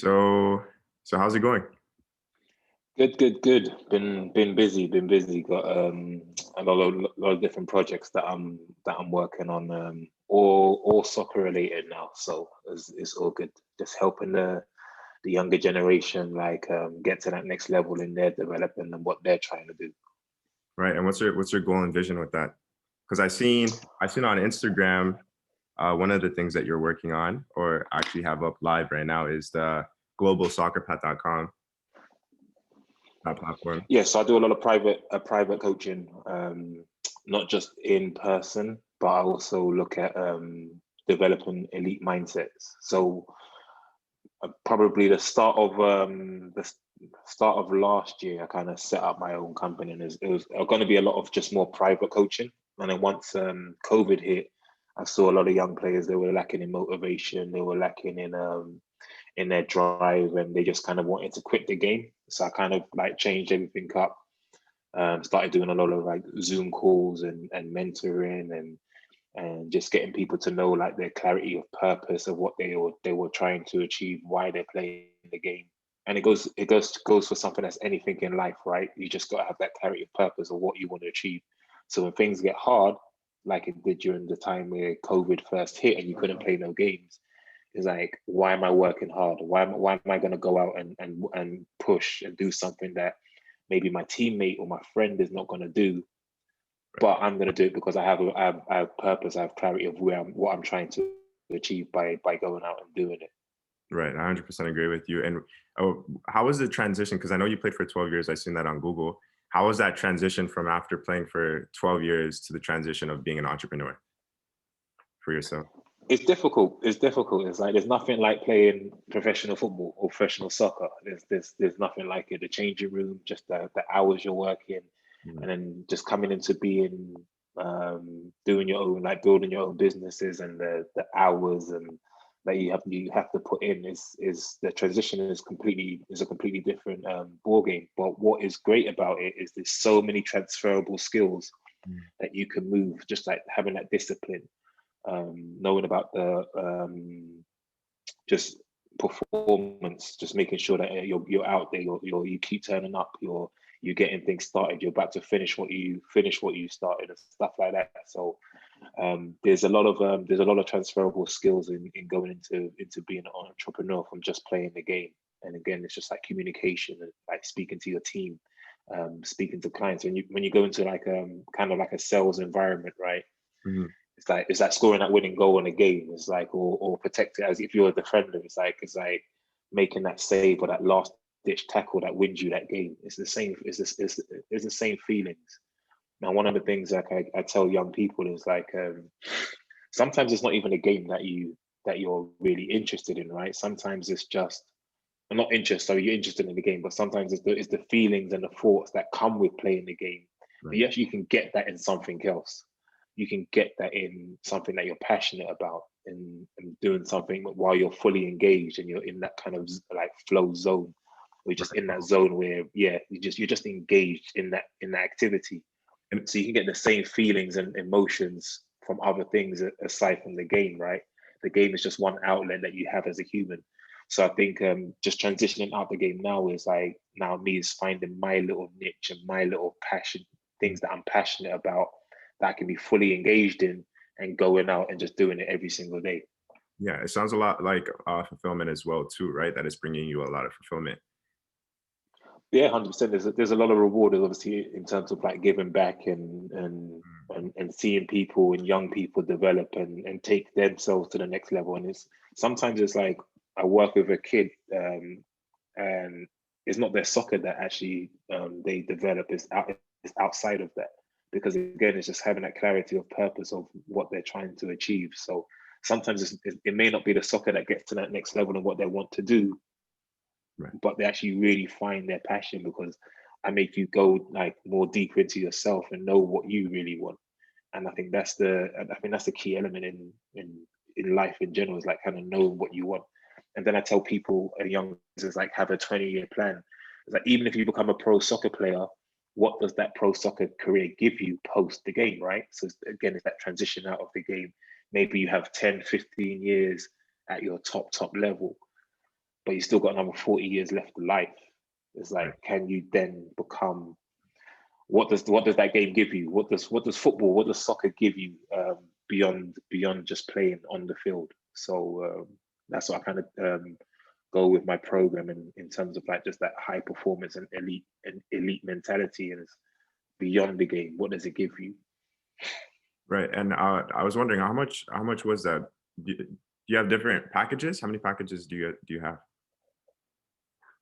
So, so how's it going? Good, good, good. Been busy, been busy. Got a lot of different projects that I'm working on. All soccer related now, so it's all good. Just helping the younger generation get to that next level in their development and what they're trying to do. Right, and what's your goal and vision with that? Because I seen on Instagram, one of the things that you're working on, or actually have up live right now, is the globalsoccerpath.com, that platform. Yeah, so I do a lot of private coaching, not just in person, but I also look at developing elite mindsets. So probably the start of last year, I kind of set up my own company, and it was going to be a lot of just more private coaching. And then once COVID hit, I saw a lot of young players. They were lacking in motivation. They were lacking in their drive, and they just kind of wanted to quit the game. So I kind of like changed everything up. Started doing a lot of like Zoom calls and mentoring and just getting people to know like their clarity of purpose of what they were trying to achieve, why they're playing the game. And it goes for something that's anything in life, right? You just got to have that clarity of purpose of what you want to achieve. So when things get hard, like it did during the time where COVID first hit and you couldn't play no games, it's like, why am I working hard? Why am I going to go out and push and do something that maybe my teammate or my friend is not going to do, but I'm going to do it because I have purpose, I have clarity of what I'm trying to achieve by going out and doing it. Right, I 100% agree with you. And how was the transition? Because I know you played for 12 years. I seen that on Google. How was that transition from after playing for 12 years to the transition of being an entrepreneur for yourself? It's difficult. It's difficult. It's like there's nothing like playing professional football or professional soccer. There's nothing like it. The changing room, just the hours you're working, Mhm. and then just coming into being doing your own, like building your own businesses, and the hours and that you have to put in is the transition is a completely different ball game. But what is great about it is there's so many transferable skills Mhm. that you can move, just like having that discipline, knowing about the just performance, just making sure that you're out there, you keep turning up, you're getting things started, you're about to finish what you started and stuff like that. So there's a lot of transferable skills in going into being an entrepreneur from just playing the game. And again, it's just like communication and like speaking to your team, speaking to clients. When you go into like kind of like a sales environment, right? Mhm. It's like scoring that winning goal in a game. It's like or protect it as if you're a defender. It's like making that save or that last ditch tackle that wins you that game. It's the same. It's the same feelings. Now, one of the things like I tell young people is like sometimes it's not even a game that you're really interested in, right? Sometimes it's just not interest. So you're interested in the game, but sometimes it's the feelings and the thoughts that come with playing the game. But Right. yes, you can get that in something else. You can get that in something that you're passionate about and doing something while you're fully engaged and you're in that kind of like flow zone. We're just in that zone where you're just engaged in that activity. And So you can get the same feelings and emotions from other things aside from the game, right? The game is just one outlet that you have as a human. So I think just transitioning out the game now is like now me is finding my little niche and my little passion, things that I'm passionate about that I can be fully engaged in and going out and just doing it every single day. yeah, it sounds a lot like fulfillment as well, too, right? That is bringing you a lot of fulfillment. Yeah, 100%. There's a lot of reward, obviously, in terms of like giving back and seeing people and young people develop and take themselves to the next level. And it's sometimes it's like I work with a kid, and it's not their soccer that actually they develop. It's outside of that because again, it's just having that clarity of purpose of what they're trying to achieve. So sometimes it may not be the soccer that gets to that next level and what they want to do, Right. but they actually really find their passion because I make you go like more deeper into yourself and know what you really want. And I think that's the key element in life in general is like kind of know what you want. And then I tell people young is like have a 20-year plan. It's like even if you become a pro soccer player, what does that pro soccer career give you post the game, right? So again, it's that transition out of the game. Maybe you have 10, 15 years at your top level, but you still got another 40 years left of life. It's like, can you then become, what does that game give you? What does football, what does soccer give you beyond just playing on the field? So that's what I kind of go with my program in terms of like just that high performance and elite mentality, and it's beyond the game. What does it give you? Right. And I was wondering how much was that? Do you have different packages? How many packages do you have?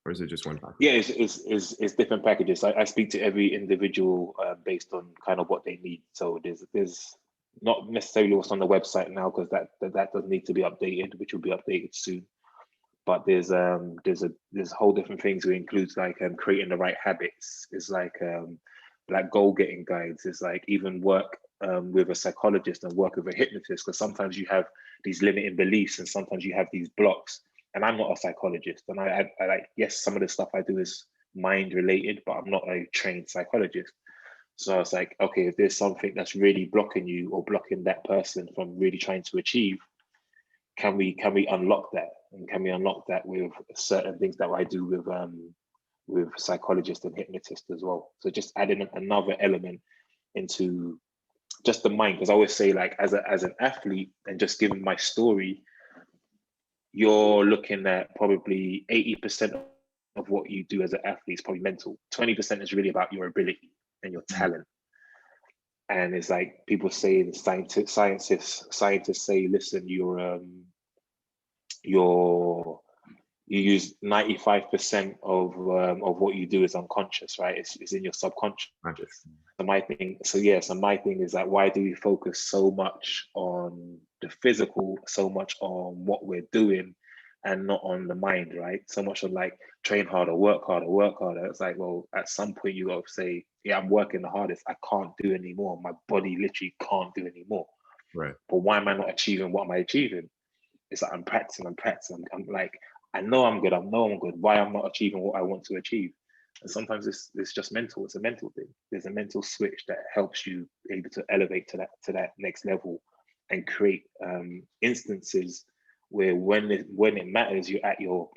Or is it just one package? Yeah, it's different packages. I speak to every individual based on kind of what they need. So there's not necessarily what's on the website now, because that does need to be updated, which will be updated soon. But there's whole different things. It includes like creating the right habits. It's like goal getting guides. It's like even work with a psychologist and work with a hypnotist, because sometimes you have these limiting beliefs and sometimes you have these blocks. And I'm not a psychologist, and I like, yes, some of the stuff I do is mind related, but I'm not a trained psychologist. So it's like, okay, if there's something that's really blocking you or blocking that person from really trying to achieve, can we unlock that? And can we unlock that with certain things that I do with psychologists and hypnotists as well? So just adding another element into just the mind, because I always say, like, as an athlete, and just given my story, you're looking at probably 80% of what you do as an athlete is probably mental. 20% is really about your ability and your talent. And it's like people say, scientists say, listen, you use 95% of what you do is unconscious, right? It's in your subconscious. So my thing is that, why do we focus so much on the physical, so much on what we're doing, and not on the mind, right? So much on like train harder, work harder. It's like, well, at some point you got to say, yeah, I'm working the hardest. I can't do anymore. My body literally can't do anymore. Right. But why am I not achieving what am I achieving? It's like I'm practicing. I'm like, I know I'm good. Why I'm not achieving what I want to achieve? And sometimes it's just mental. It's a mental thing. There's a mental switch that helps you able to elevate to that next level, and create instances where when it matters, you're at your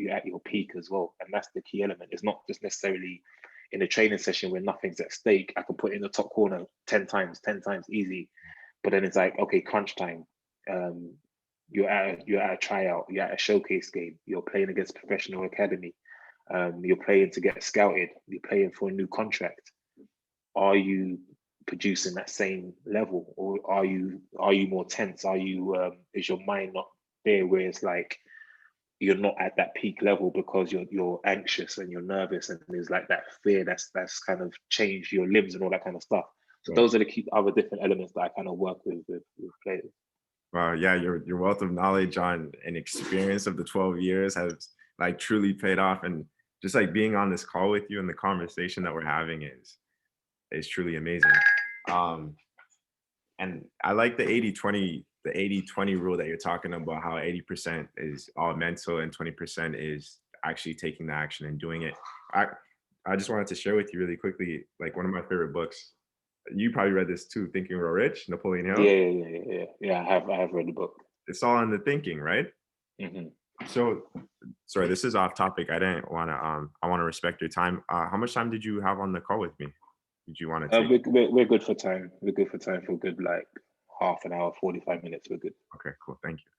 peak as well. And that's the key element. It's not just necessarily in a training session where nothing's at stake. I can put it in the top corner 10 times easy. But then it's like, okay, crunch time. You're at a tryout, you're at a showcase game, you're playing against professional academy, you're playing to get scouted, you're playing for a new contract. Are you producing that same level, or are you more tense? Is your mind not there where it's like you're not at that peak level because you're anxious and you're nervous, and there's like that fear that's kind of changed your limbs and all that kind of stuff. So those are the key other different elements that I kind of work with players. Wow, yeah, your wealth of knowledge on and experience of the 12 years has like truly paid off, and just like being on this call with you and the conversation that we're having is truly amazing. And I like the 80-20 rule that you're talking about, how 80% is all mental and 20% is actually taking the action and doing it. I just wanted to share with you really quickly, like one of my favorite books. You probably read this too, Think and Grow Rich, Napoleon Hill. Yeah. I have read the book. It's all in the thinking, right? Mm-hmm. So, sorry, this is off topic. I didn't want to. I want to respect your time. How much time did you have on the call with me? Did you want to take? We're good for time. We're good for time for good, like half an hour, 45 minutes. We're good. Okay, cool. Thank you.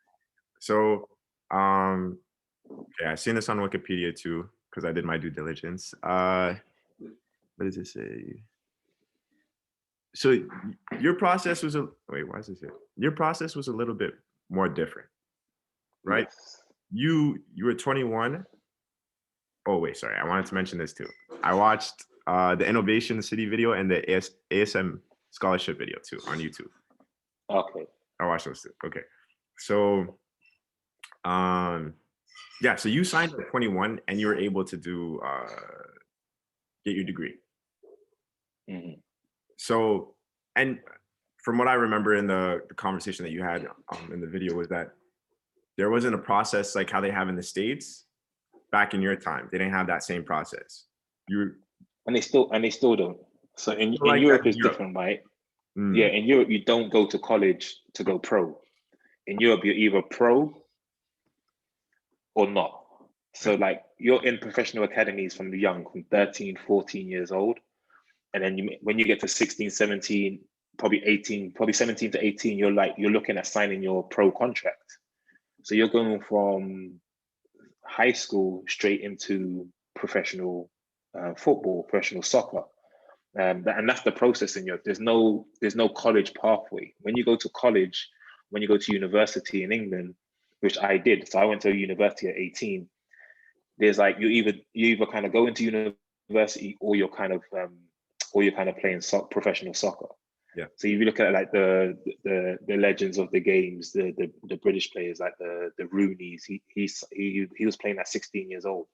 So, okay, I've seen this on Wikipedia too because I did my due diligence. What does it say? So your process was why is this here? Your process was a little bit more different, right? Yes. You were 21. Oh wait, sorry. I wanted to mention this too. I watched the Innovation City video and the ASM scholarship video too on YouTube. Okay. I watched those too. Okay. So yeah, so you signed at 21 and you were able to do get your degree. Mm-hmm. So, and from what I remember in the conversation that you had in the video, was that there wasn't a process like how they have in the States back in your time. They didn't have that same process. And they still don't. So in Europe it's different, right? Mm. Yeah, in Europe you don't go to college to go pro. In Europe you're either pro or not. So like you're in professional academies from young, from 13, 14 years old. And then when you get to 16, 17, probably 18, probably 17 to 18, you're looking at signing your pro contract. So you're going from high school straight into professional football, professional soccer. And that's the process in Europe. There's no college pathway. When you go to college, when you go to university in England, which I did, so I went to a university at 18. There's like you either kind of go into university or you're kind of playing professional soccer. Yeah. So if you look at like the legends of the games, the British players like the Rooneys, he was playing at 16 years old,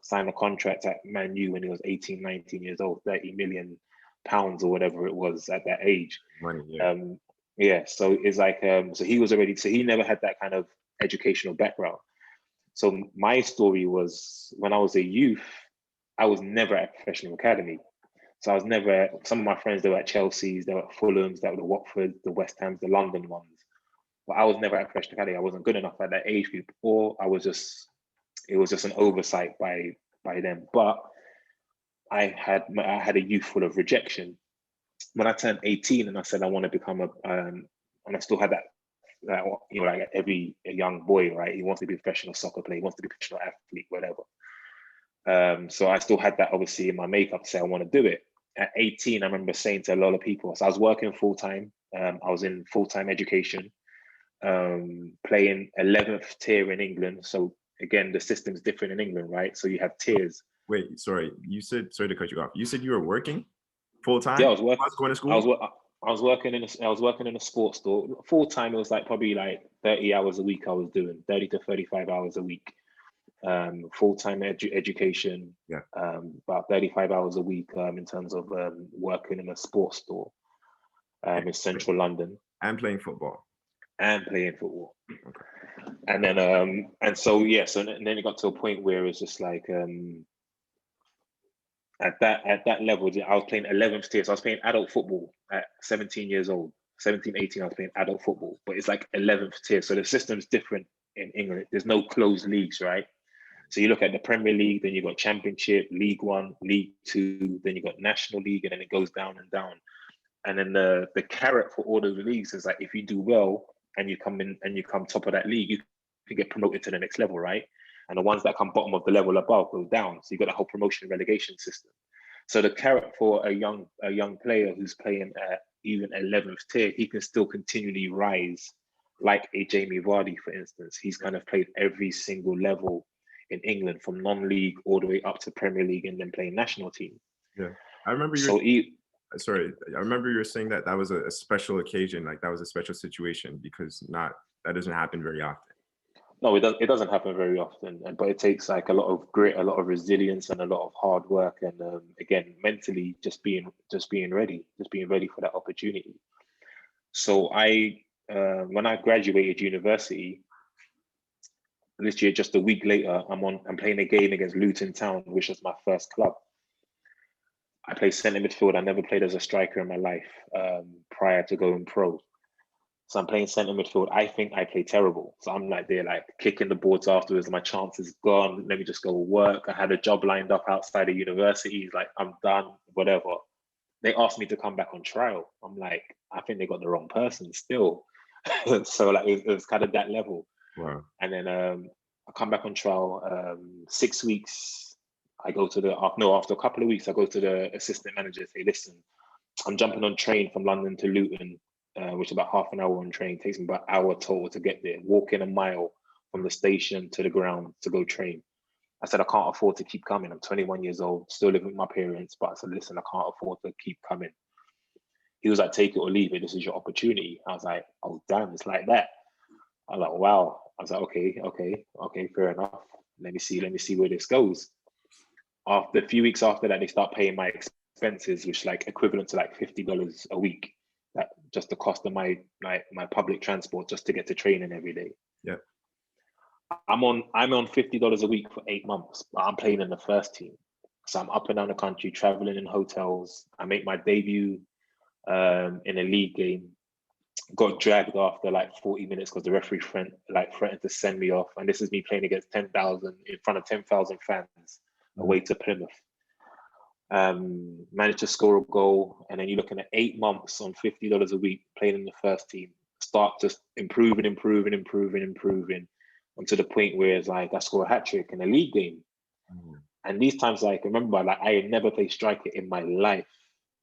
signed a contract at Man U when he was 18, 19 years old, 30 million pounds or whatever it was at that age. Money, yeah. Yeah. So it's like so he never had that kind of educational background. So my story was when I was a youth, I was never at a professional academy. So I was never, some of my friends, they were at Chelsea's, they were at Fulham's, they were the Watford, the West Ham's, the London ones. But I was never at a professional academy. I wasn't good enough at that age group, or it was just an oversight by them. But I had a youth full of rejection. When I turned 18 and I said I want to become and I still had that, like every young boy, right? He wants to be a professional soccer player, he wants to be a professional athlete, whatever. So I still had that obviously in my makeup to say I want to do it. At 18, I remember saying to a lot of people, so I was working full time. I was in full time education, playing 11th tier in England. So again, the system's different in England, right? So you have tiers. Wait, sorry. Sorry to cut you off. You said you were working full time? Yeah, I was working. I was going to school. I was working in a sports store. Full time, it was like probably like 30 hours a week. I was doing 30 to 35 hours a week. Full-time education, yeah, about 35 hours a week in terms of working in a sports store in central London. And playing football. Okay. And then, and then it got to a point where it's just like, at that level, I was playing 11th tier. So I was playing adult football at 17 years old, 17, 18, I was playing adult football, but it's like 11th tier. So the system's different in England. There's no closed leagues, right? So you look at the Premier League, then you got Championship, League One, League Two, then you got National League, and then it goes down and down. And then the carrot for all those leagues is like if you do well and you come in and you come top of that league, you can get promoted to the next level, right? And the ones that come bottom of the level above go down. So you got a whole promotion relegation system. So the carrot for a young player who's playing at even 11th tier, he can still continually rise, like a Jamie Vardy, for instance. He's kind of played every single level in England, from non-league all the way up to Premier League, and then playing national team. Yeah, I remember I remember you were saying that was a special occasion, like that was a special situation, because that doesn't happen very often. No, it doesn't happen very often, but it takes like a lot of grit, a lot of resilience, and a lot of hard work, and again, mentally just being ready for that opportunity. So when I graduated university, literally just a week later, I'm playing a game against Luton Town, which was my first club. I play centre midfield. I never played as a striker in my life prior to going pro. So I'm playing centre midfield. I think I play terrible. So I'm like there, like kicking the boards afterwards. My chance is gone. Let me just go work. I had a job lined up outside of university. Like I'm done, whatever. They asked me to come back on trial. I'm like, I think they got the wrong person still. So like it was kind of that level. Wow. And then I come back on trial. 6 weeks, I go to after a couple of weeks, I go to the assistant manager, say, listen, I'm jumping on train from London to Luton, which is about half an hour on train. It takes me about an hour total to get there, walking a mile from the station to the ground to go train. I said, I can't afford to keep coming. I'm 21 years old, still living with my parents. But I said, listen, I can't afford to keep coming. He was like, take it or leave it. This is your opportunity. I was like, oh, damn, it's like that. I was like, wow. I was like, okay, fair enough. Let me see where this goes. After a few weeks after that, they start paying my expenses, which like equivalent to like $50 a week. That just the cost of my public transport just to get to training every day. Yeah. I'm on $50 a week for 8 months, but I'm playing in the first team. So I'm up and down the country, traveling in hotels. I make my debut in a league game got dragged after like 40 minutes because the referee threatened to send me off. And this is me playing against 10,000 in front of 10,000 fans away to Plymouth. Managed to score a goal, and then you're looking at 8 months on $50 a week playing in the first team. Start just improving until the point where it's like I score a hat trick in a league game. And these times, like, remember, like I had never played striker in my life.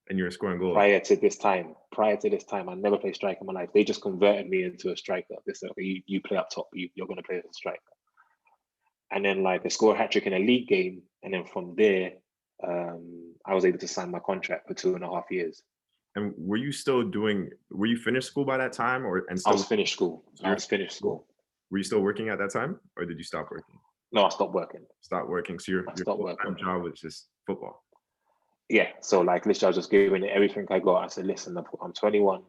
And you were scoring goals. Prior to this time, I never played striker in my life. They just converted me into a striker. They said, okay, you play up top, you're going to play as a striker. And then like I score a hat trick in a league game, and then from there, I was able to sign my contract for 2.5 years. And were you finished school by that time, I was finished school. Were you still working at that time, or did you stop working? No, I stopped working. So your full-time job was just football. Yeah. So like literally I was just giving it everything I got. I said, listen, I'm 21.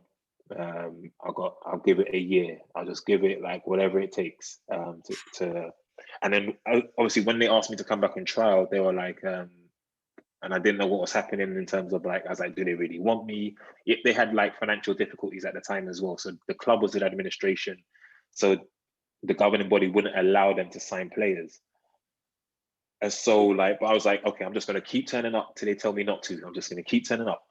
I'll give it a year. I'll just give it like whatever it takes to and then obviously when they asked me to come back on trial, they were like, and I didn't know what was happening in terms of like, I was like, do they really want me? They had like financial difficulties at the time as well. So the club was in administration. So the governing body wouldn't allow them to sign players. And so like, but I was like, okay, I'm just going to keep turning up till they tell me not to. I'm just going to keep turning up.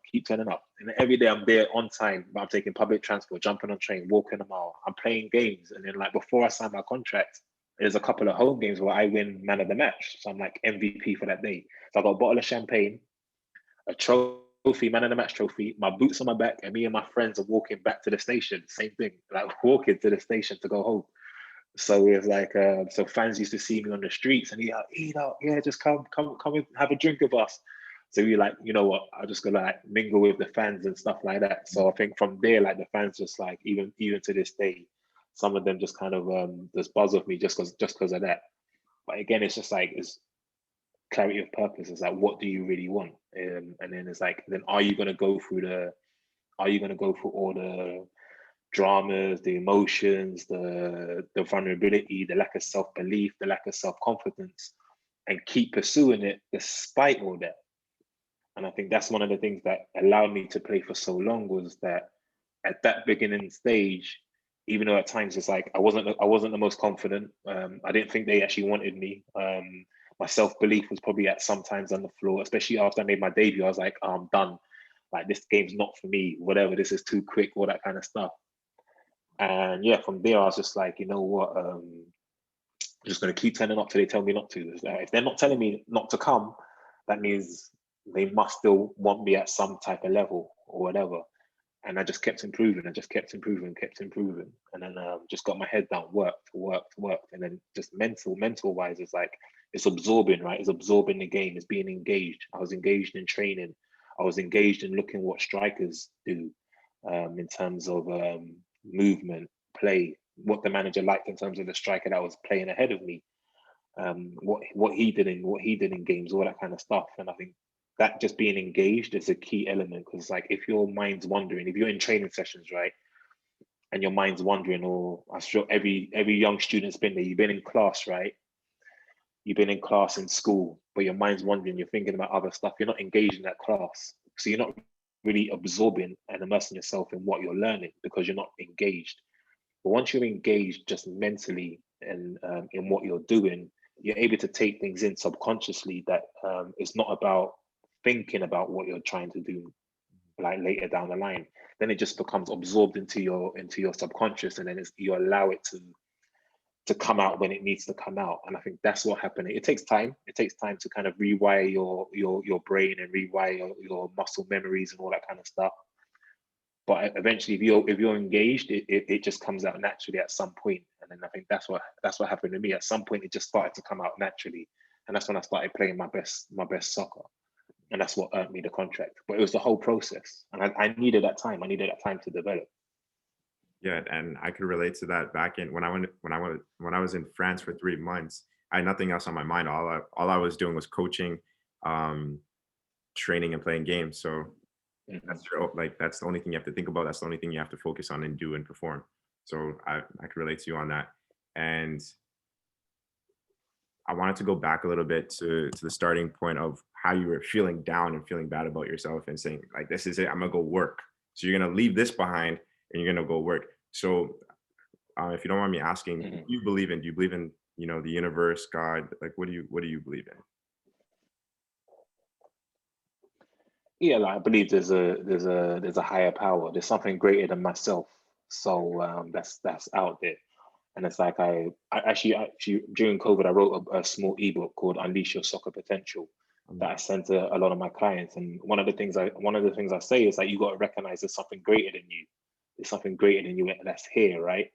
And every day I'm there on time, but I'm taking public transport, jumping on train, walking a mile. I'm playing games. And then like before I sign my contract, there's a couple of home games where I win man of the match. So I'm like MVP for that day. So I got a bottle of champagne, a trophy, man of the match trophy, my boots on my back, and me and my friends are walking back to the station. Same thing, like walking to the station to go home. So it was like, so fans used to see me on the streets and yeah, just come and have a drink with us. So we like, you know what, I'm just gonna like mingle with the fans and stuff like that. So I think from there, like the fans just like, even to this day, some of them just kind of just buzz off me just because of that. But again, it's just like, it's clarity of purpose. It's like, what do you really want? And then it's like, then are you gonna go through all the dramas, the emotions, the vulnerability, the lack of self-belief, the lack of self-confidence, and keep pursuing it despite all that? And I think that's one of the things that allowed me to play for so long, was that at that beginning stage, even though at times it's like I wasn't the most confident, I didn't think they actually wanted me. My self-belief was probably at sometimes on the floor, especially after I made my debut. I was like, oh, I'm done. Like, this game's not for me, whatever, this is too quick, all that kind of stuff. And yeah, from there, I was just like, you know what, I'm just going to keep turning up till they tell me not to. If they're not telling me not to come, that means they must still want me at some type of level or whatever. And I just kept improving. And then just got my head down, worked. And then just mental wise, it's like, it's absorbing, right? It's absorbing the game. It's being engaged. I was engaged in training. I was engaged in looking what strikers do in terms of movement, play, what the manager liked in terms of the striker that was playing ahead of me, what he did in games, all that kind of stuff. And I think that just being engaged is a key element, because like, if your mind's wandering, if you're in training sessions, right, and your mind's wandering, or I'm sure every young student's been there, you've been in class, right, you've been in class in school, but your mind's wandering, you're thinking about other stuff, you're not engaged in that class, so you're not really absorbing and immersing yourself in what you're learning because you're not engaged. But once you're engaged just mentally and in what you're doing, you're able to take things in subconsciously that it's not about thinking about what you're trying to do like later down the line. Then it just becomes absorbed into your subconscious, and then you allow it to come out when it needs to come out. And I think that's what happened. It takes time. It takes time to kind of rewire your brain and rewire your muscle memories and all that kind of stuff. But eventually, if you're engaged, it just comes out naturally at some point. And then I think that's what happened to me. At some point, it just started to come out naturally, and that's when I started playing my best soccer, and that's what earned me the contract. But it was the whole process, and I needed that time. I needed that time to develop. Yeah, and I could relate to that. Back in when I was in France for 3 months, I had nothing else on my mind. All I was doing was coaching, training, and playing games. So that's the only thing you have to think about. That's the only thing you have to focus on and do and perform. So I could relate to you on that. And I wanted to go back a little bit to the starting point of how you were feeling down and feeling bad about yourself and saying like, this is it, I'm gonna go work. So you're gonna leave this behind and you're gonna go work. So if you don't mind me asking, what do you believe in? Do you believe in, the universe, God? Like, what do you believe in? Yeah, like I believe there's a higher power. There's something greater than myself. So that's out there. And it's like I actually during COVID I wrote a small ebook called Unleash Your Soccer Potential that I sent to a lot of my clients. And one of the things I say is like you got to recognize there's something greater than you. There's something greater than you that's here, right?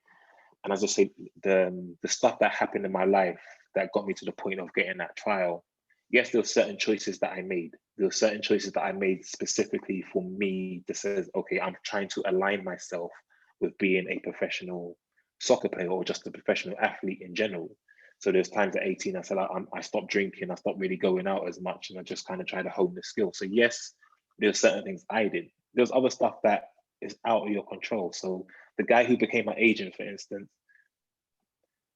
And as I say, the stuff that happened in my life that got me to the point of getting that trial. Yes, there were certain choices that I made. There were certain choices that I made specifically for me that says, okay, I'm trying to align myself with being a professional soccer player or just a professional athlete in general. So there's times at 18, I said I stopped drinking, I stopped really going out as much, and I just kind of tried to hone the skill. So yes, there's certain things I did. There's other stuff that is out of your control. So the guy who became my agent, for instance,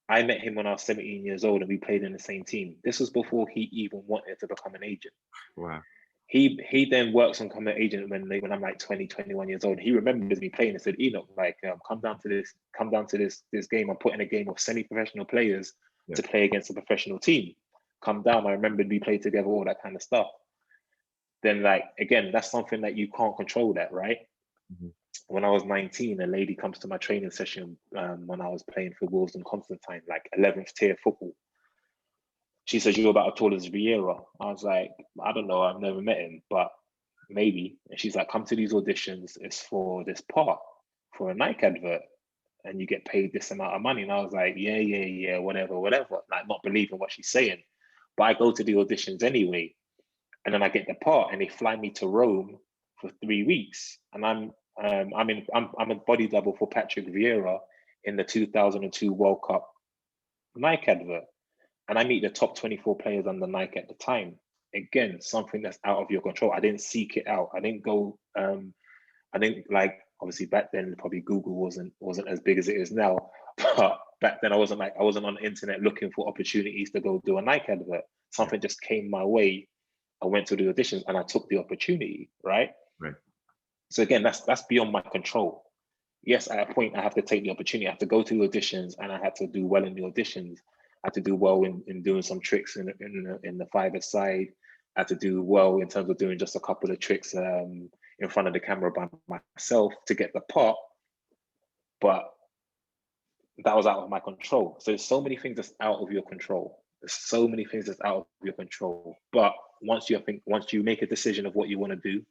I met him when I was 17 years old and we played in the same team. This was before he even wanted to become an agent. Wow. He then works on becoming an agent when I'm like 20, 21 years old. He remembers me playing and said, Enoch, like come down to this game. I'm putting a game of semi-professional players Yeah. to play against a professional team. Come down. I remembered we played together, all that kind of stuff. Then like again, that's something that you can't control that, right? Mhm. When I was 19, a lady comes to my training session when I was playing for Wolves and Constantine, like 11th tier football. She says, you're about as tall as Vieira. I was like, I don't know, I've never met him, but maybe. And she's like, come to these auditions. It's for this part, for a Nike advert, and you get paid this amount of money. And I was like, yeah, whatever, like not believing what she's saying. But I go to the auditions anyway. And then I get the part and they fly me to Rome for 3 weeks. And I'm a body double for Patrick Vieira in the 2002 World Cup Nike advert. And I meet the top 24 players under Nike at the time. Again, something that's out of your control. I didn't seek it out. I didn't go. I didn't like. Obviously, back then probably Google wasn't as big as it is now. But back then, I wasn't on the internet looking for opportunities to go do a Nike advert. Something just came my way. I went to the auditions and I took the opportunity. Right. Right. So again, that's beyond my control. Yes, at a point I have to take the opportunity. I have to go to the auditions and I had to do well in the auditions. I had to do well in doing some tricks in the five side. I had to do well in terms of doing just a couple of tricks in front of the camera by myself to get the part. But that was out of my control. So there's so many things that's out of your control. There's so many things that's out of your control. But once you make a decision of what you want to do,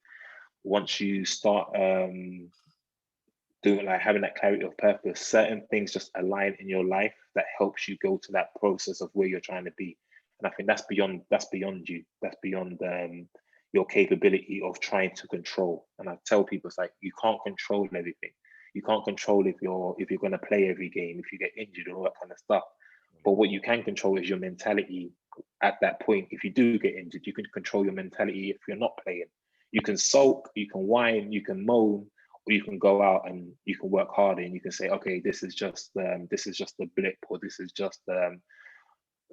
once you start doing like having that clarity of purpose, certain things just align in your life that helps you go to that process of where you're trying to be. And I think that's beyond you. That's beyond your capability of trying to control. And I tell people it's like you can't control everything. You can't control if you're going to play every game, if you get injured and all that kind of stuff. But what you can control is your mentality at that point. If you do get injured, you can control your mentality if you're not playing. You can sulk, you can whine, you can moan, or you can go out and you can work harder and you can say, okay, this is just a blip, or this is just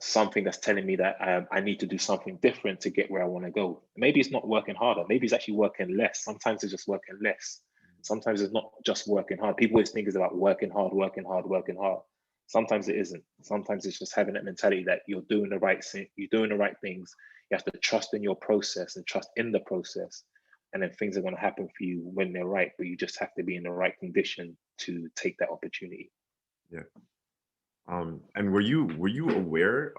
something that's telling me that I need to do something different to get where I want to go. Maybe it's not working harder. Maybe it's actually working less. Sometimes it's just working less. Sometimes it's not just working hard. People always think it's about working hard, working hard, working hard. Sometimes it isn't. Sometimes it's just having that mentality that you're doing the right thing, you're doing the right things. You have to trust in your process and trust in the process. And then things are going to happen for you when they're right, but you just have to be in the right condition to take that opportunity. Yeah. And were you aware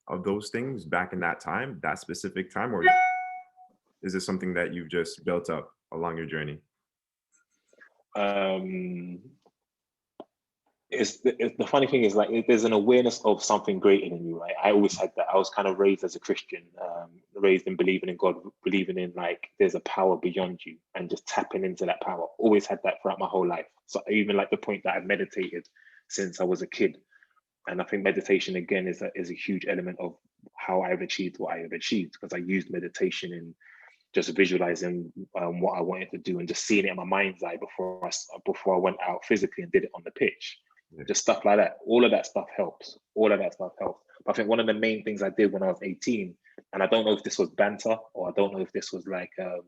of those things back in that time, that specific time, or is this something that you've just built up along your journey? Um, the funny thing is like there's an awareness of something greater than you, right? I always had that. I was kind of raised as a Christian, raised in believing in God, believing in like there's a power beyond you and just tapping into that power. Always had that throughout my whole life. So even like the point that I've meditated since I was a kid. And I think meditation again is a huge element of how I've achieved what I have achieved, because I used meditation in just visualizing what I wanted to do and just seeing it in my mind's eye before I went out physically and did it on the pitch. Yeah. Just stuff like that. All of that stuff helps. All of that stuff helps. But I think one of the main things I did when I was 18, and I don't know if this was banter or I don't know if this was like I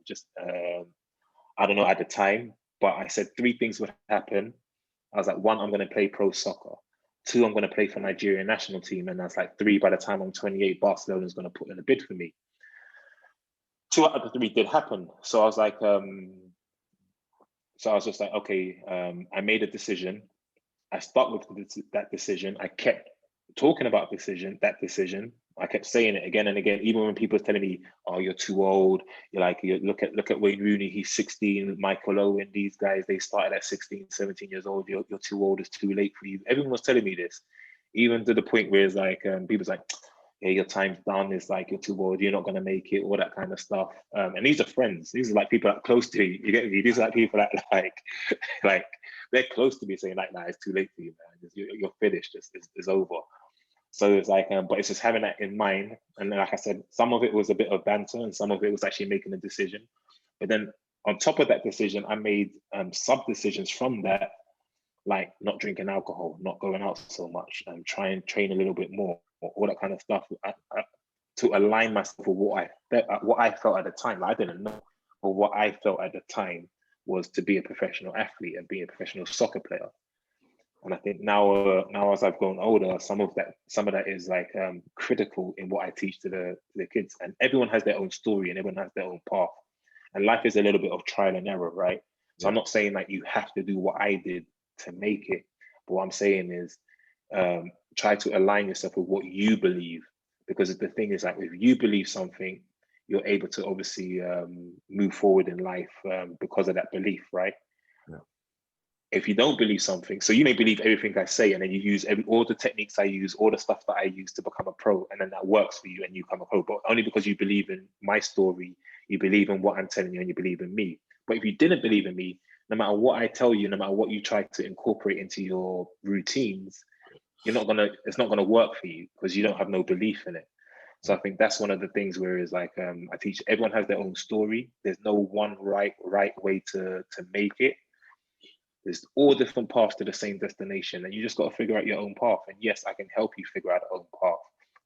don't know at the time, but I said 3 things would happen. I was like, 1, I'm going to play pro soccer. 2, I'm going to play for Nigerian national team. And that's like 3, by the time I'm 28, Barcelona's going to put in a bid for me. 2 out of the 3 did happen. So I was like, so I was just like, okay, I made a decision. I stuck with that decision. I kept talking about that decision. I kept saying it again and again, even when people were telling me, "Oh, you're too old." You're like, look at Wayne Rooney. He's 16. Michael Owen. These guys, they started at 16, 17 years old. You're too old. It's too late for you. Everyone was telling me this, even to the point where it's like, people's like, "Yeah, your time's done. It's like you're too old. You're not gonna make it." All that kind of stuff. And these are friends. These are like people that are close to you. You get me? These are like people that like they're close to me saying like, "Nah, it's too late for you, man. You're finished. It's over." So it's like, but it's just having that in mind. And then, like I said, some of it was a bit of banter and some of it was actually making a decision. But then on top of that decision, I made sub decisions from that, like not drinking alcohol, not going out so much, and try and train a little bit more, all that kind of stuff, to align myself with what I felt at the time. I didn't know, but what I felt at the time was to be a professional athlete and be a professional soccer player. And I think now as I've grown older, some of that is like critical in what I teach to the kids. And everyone has their own story and everyone has their own path. And life is a little bit of trial and error, right? So I'm not saying like you have to do what I did to make it. But what I'm saying is try to align yourself with what you believe. Because the thing is, like, if you believe something, you're able to obviously move forward in life because of that belief, right? If you don't believe something, so you may believe everything I say, and then you use all the techniques I use, all the stuff that I use to become a pro, and then that works for you and you become a pro, but only because you believe in my story, you believe in what I'm telling you, and you believe in me. But if you didn't believe in me, no matter what I tell you, no matter what you try to incorporate into your routines, it's not gonna work for you because you don't have no belief in it. So I think that's one of the things where it's like, I teach everyone has their own story. There's no one right way to make it. There's all different paths to the same destination, and you just got to figure out your own path. And yes, I can help you figure out your own path,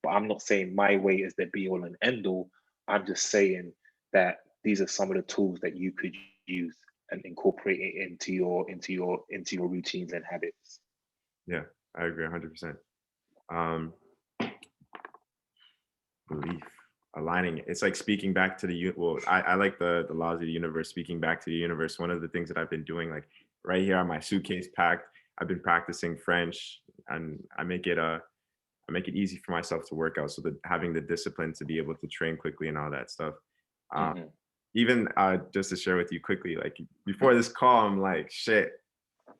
but I'm not saying my way is the be all and end all. I'm just saying that these are some of the tools that you could use and incorporate it into your routines and habits. Yeah, I agree 100%. Belief, aligning. It's like speaking back to I like the laws of the universe, speaking back to the universe. One of the things that I've been doing, like right here on my suitcase packed, I've been practicing French, and I make it easy for myself to work out. So that having the discipline to be able to train quickly and all that stuff. Even just to share with you quickly, like before this call, I'm like, shit,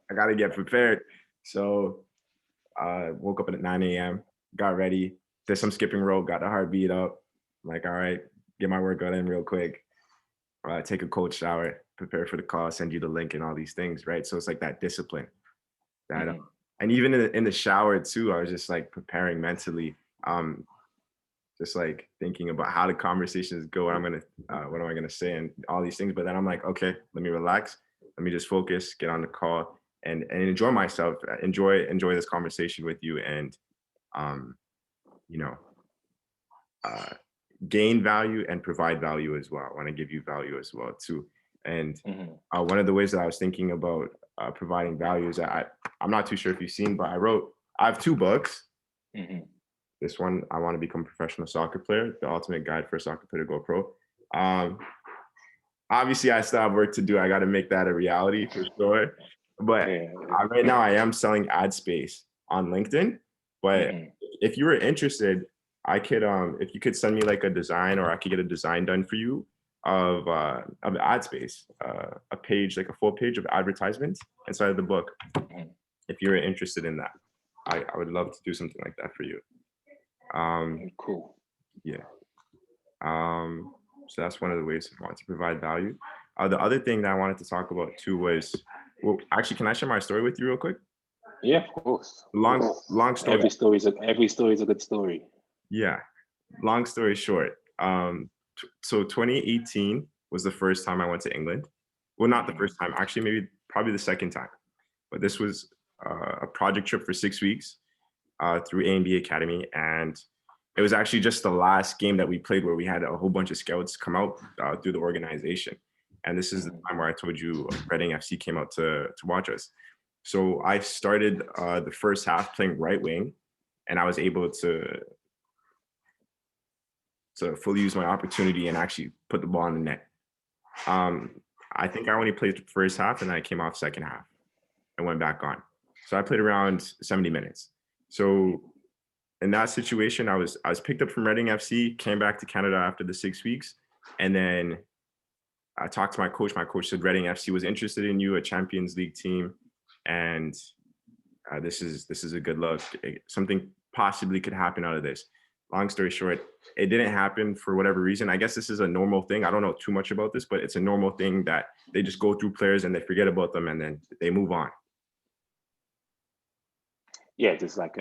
I gotta get prepared. So woke up at 9 a.m., got ready, did some skipping rope, got the heartbeat up. I'm like, all right, get my workout in real quick. Take a cold shower, prepare for the call, send you the link and all these things, right? So it's like that discipline. That, and even in the shower too, I was just like preparing mentally, just like thinking about how the conversations go, what am I gonna say, and all these things. But then I'm like, okay, let me relax, let me just focus, get on the call, and enjoy myself, enjoy this conversation with you, and you know, gain value and provide value as well. I want to give you value as well too. And one of the ways that I was thinking about providing value is that I'm not too sure if you've seen, but I have 2 books. This one, I want to become a professional soccer player, the ultimate guide for a soccer player to go pro. Obviously I still have work to do. I got to make that a reality for sure. But right now I am selling ad space on LinkedIn. But if you were interested, I could, if you could send me like a design, or I could get a design done for you of ad space, a page, like a full page of advertisements inside of the book. If you're interested in that, I would love to do something like that for you. Cool. Yeah. So that's one of the ways I want to provide value. The other thing that I wanted to talk about too was, well, actually, can I share my story with you real quick? Yeah, of course. Long story. Every story is a good story. Yeah. Long story short. So 2018 was the first time I went to England. Well, not the first time, actually, probably the second time. But this was a project trip for 6 weeks through A&B Academy. And it was actually just the last game that we played where we had a whole bunch of scouts come out through the organization. And this is the time where I told you Reading FC came out to watch us. So I started the first half playing right wing, and I was able to fully use my opportunity and actually put the ball in the net. I think I only played the first half, and then I came off second half and went back on. So I played around 70 minutes. So in that situation, I was picked up from Reading FC, came back to Canada after the 6 weeks, and then I talked to my coach. My coach said Reading FC was interested in you, a Champions League team, and this is a good look. Something possibly could happen out of this. Long story short, it didn't happen for whatever reason. I guess this is a normal thing. I don't know too much about this, but it's a normal thing that they just go through players and they forget about them and then they move on. Yeah, there's like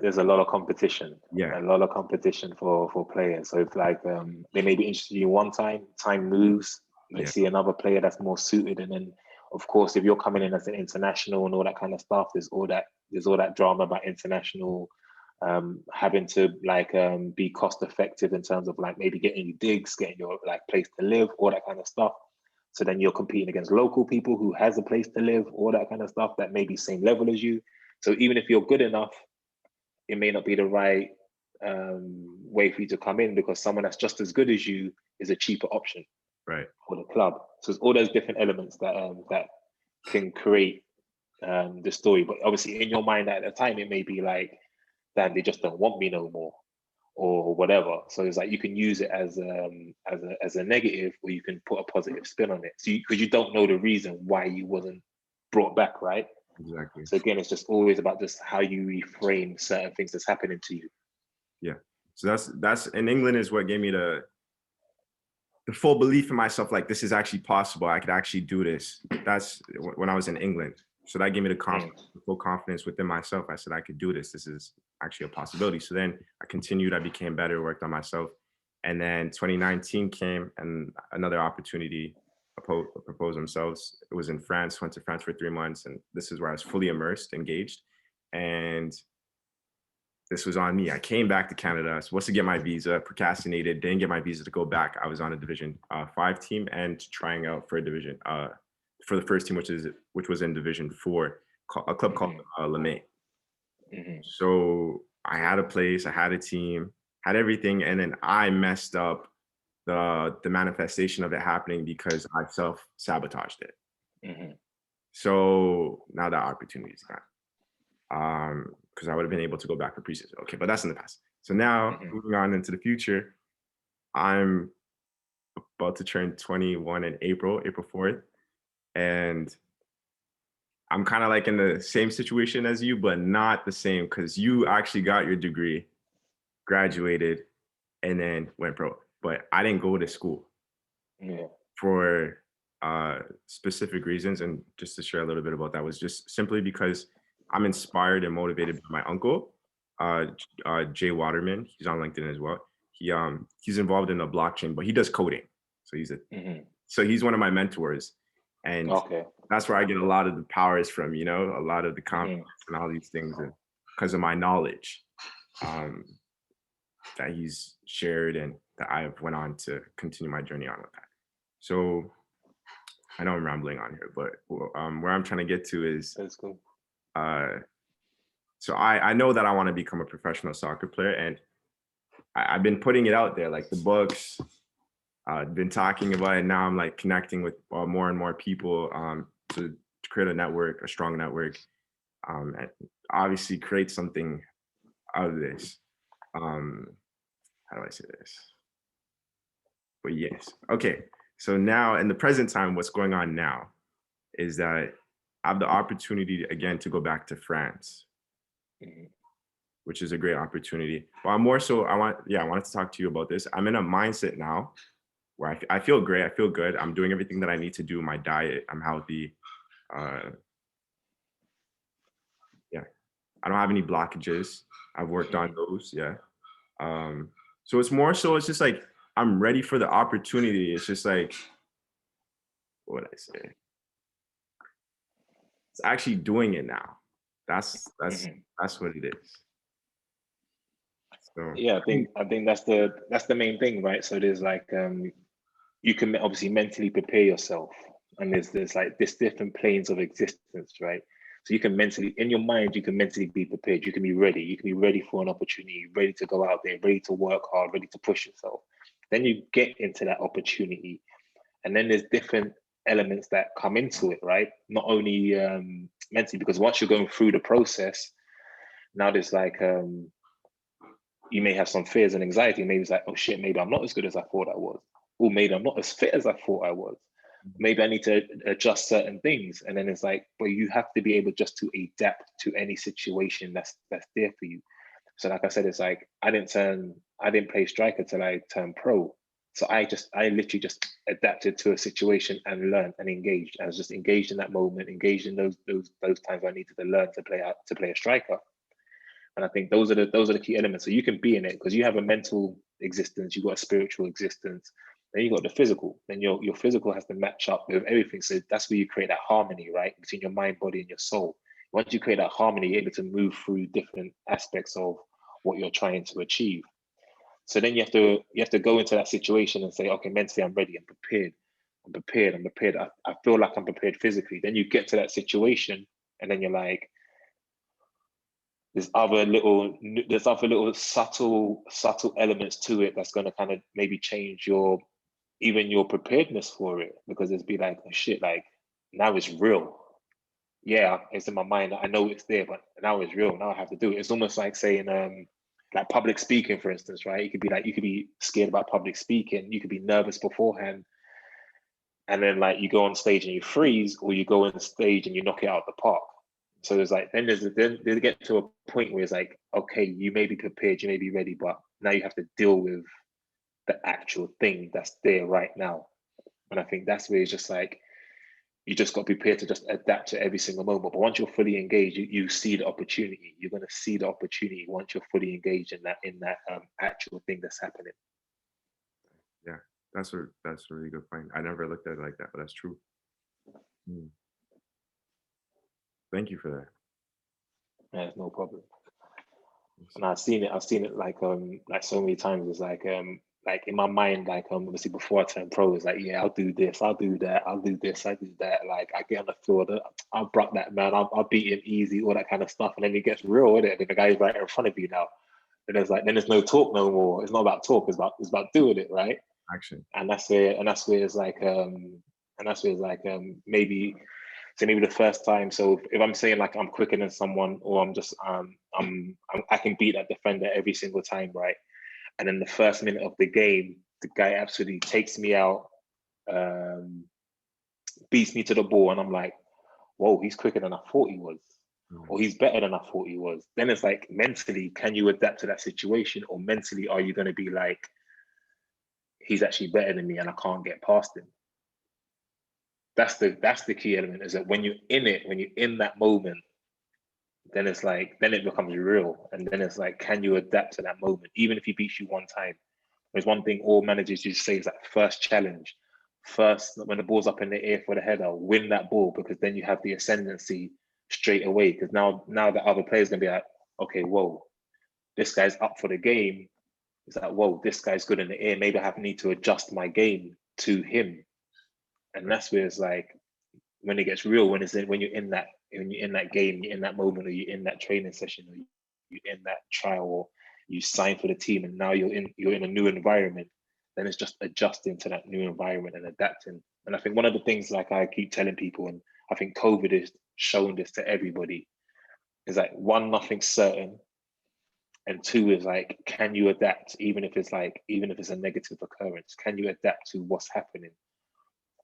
there's a lot of competition. Yeah, a lot of competition for players. So it's like they may be interested in you one time, time moves, they yeah, see another player that's more suited, and then of course if you're coming in as an international and all that kind of stuff, there's all that drama about international having to like be cost effective in terms of like maybe getting you digs, getting your like place to live, all that kind of stuff. So then you're competing against local people who has a place to live, all that kind of stuff that may be same level as you. So even if you're good enough, it may not be the right way for you to come in because someone that's just as good as you is a cheaper option right. for the club. So it's all those different elements that that can create the story. But obviously, in your mind at the time, it may be like, damn, they just don't want me no more, or whatever. So it's like you can use it as a negative, or you can put a positive spin on it. So because you don't know the reason why you wasn't brought back, right? Exactly. So again, it's just always about just how you reframe certain things that's happening to you. Yeah. So that's in England is what gave me the full belief in myself. Like this is actually possible. I could actually do this. That's when I was in England. So that gave me the confidence, the full confidence within myself. I said I could do this. This is actually a possibility. So then I continued. I became better. Worked on myself. And then 2019 came, and another opportunity proposed themselves. It was in France. Went to France for 3 months, and this is where I was fully immersed, engaged, and this was on me. I came back to Canada, was supposed to get my visa, procrastinated, didn't get my visa to go back. I was on a Division 5 team and trying out for a division for the first team, which was in Division 4, a club called Le May. So I had a place, I had a team, had everything, and then I messed up the manifestation of it happening because I self-sabotaged it. So now that opportunity is gone. Because I would have been able to go back for preseason. Okay, but that's in the past. So now moving on into the future, I'm about to turn 21 in April 4th. And I'm kind of like in the same situation as you, but not the same because you actually got your degree, graduated, and then went pro. But I didn't go to school for specific reasons. And just to share a little bit about that was just simply because I'm inspired and motivated by my uncle, Jay Waterman. He's on LinkedIn as well. He's involved in the blockchain, but he does coding. So he's one of my mentors, and that's where I get a lot of the powers from. You know, a lot of the confidence and all these things, because of my knowledge that he's shared and that I have went on to continue my journey on with that. So I know I'm rambling on here, but where I'm trying to get to is. That's cool. So I know that I want to become a professional soccer player, and I've been putting it out there, like the books. I've been talking about it. Now I'm like connecting with more and more people to create a network, a strong network, and obviously create something out of this. How do I say this? But yes, okay. So now in the present time, what's going on now is that I have the opportunity again to go back to France, which is a great opportunity. But I'm more so, I wanted to talk to you about this. I'm in a mindset now where I feel great. I feel good. I'm doing everything that I need to do. My diet, I'm healthy. I don't have any blockages. I've worked on those. So it's more so, it's just like, I'm ready for the opportunity. It's just like, what would I say? It's actually doing it now. That's what it is. So yeah, I think that's the main thing, right? So there's like you can obviously mentally prepare yourself, and there's like this different planes of existence, right? So you can mentally, in your mind, you can mentally be prepared. You can be ready. You can be ready for an opportunity, ready to go out there, ready to work hard, ready to push yourself. Then you get into that opportunity, and then there's different elements that come into it, right? Not only mentally, because once you're going through the process, now there's like you may have some fears and anxiety. Maybe it's like, oh shit, maybe I'm not as good as I thought I was, or maybe I'm not as fit as I thought I was. Maybe I need to adjust certain things. And then it's like, but you have to be able just to adapt to any situation that's there for you. So like I said, it's like I didn't play striker till I turned pro. So I literally just adapted to a situation and learned and engaged. I was just engaged in that moment, engaged in those times I needed to learn to play a striker. And I think those are the key elements. So you can be in it because you have a mental existence, you've got a spiritual existence, then you got the physical. Then your physical has to match up with everything. So that's where you create that harmony, right, between your mind, body, and your soul. Once you create that harmony, you're able to move through different aspects of what you're trying to achieve. So then you have to go into that situation and say, okay, mentally I'm ready, I'm prepared. I feel like I'm prepared physically. Then you get to that situation, and then you're like, there's other little subtle elements to it that's going to kind of maybe change your preparedness for it, because it's be like, oh shit, like now it's real. Yeah, it's in my mind. I know it's there, but now it's real. Now I have to do it. It's almost like saying like public speaking, for instance, right? You could be scared about public speaking. You could be nervous beforehand, and then like you go on stage and you freeze, or you go on stage and you knock it out of the park. So there's like, then they get to a point where it's like, okay, you may be prepared, you may be ready, but now you have to deal with the actual thing that's there right now. And I think that's where it's just like, you just got to be prepared to just adapt to every single moment. But once you're fully engaged, you see the opportunity. You're going to see the opportunity once you're fully engaged in that actual thing that's happening. Yeah, that's a really good point. I never looked at it like that, but that's true. Thank you for that. Yeah, no problem. And I've seen it like so many times. It's like in my mind, like obviously before I turn pro, it's like, yeah, I'll do this, I'll do that, I'll do this, I do that. Like I get on the field, I'll block that man, I'll beat him easy, all that kind of stuff. And then it gets real with it. And the guy's right in front of you now. And there's no talk no more. It's not about talk, it's about doing it, right? Action. And that's where it's like maybe, so maybe the first time. So if I'm saying like I'm quicker than someone, or I'm just I can beat that defender every single time, right? And then the first minute of the game, the guy absolutely takes me out, beats me to the ball, and I'm like, whoa, he's quicker than I thought he was, or he's better than I thought he was. Then it's like, mentally, can you adapt to that situation, or mentally, are you going to be like, he's actually better than me and I can't get past him? That's the key element, is that when you're in that moment, then it's like, then it becomes real. And then it's like, can you adapt to that moment? Even if he beats you one time. There's one thing all managers used to say, is that first challenge, first, when the ball's up in the air for the header, win that ball, because then you have the ascendancy straight away. Because now the other player's gonna be like, okay, whoa, this guy's up for the game. It's like, whoa, this guy's good in the air. Maybe I need to adjust my game to him. And that's where it's like, when it gets real, when you're in that game, you're in that moment, or you're in that training session, or you're in that trial, or you sign for the team, and now you're in a new environment. Then it's just adjusting to that new environment and adapting. And I think one of the things, like I keep telling people, and I think COVID is showing this to everybody, is like, one, nothing's certain, and two is like, can you adapt, even if it's a negative occurrence? Can you adapt to what's happening?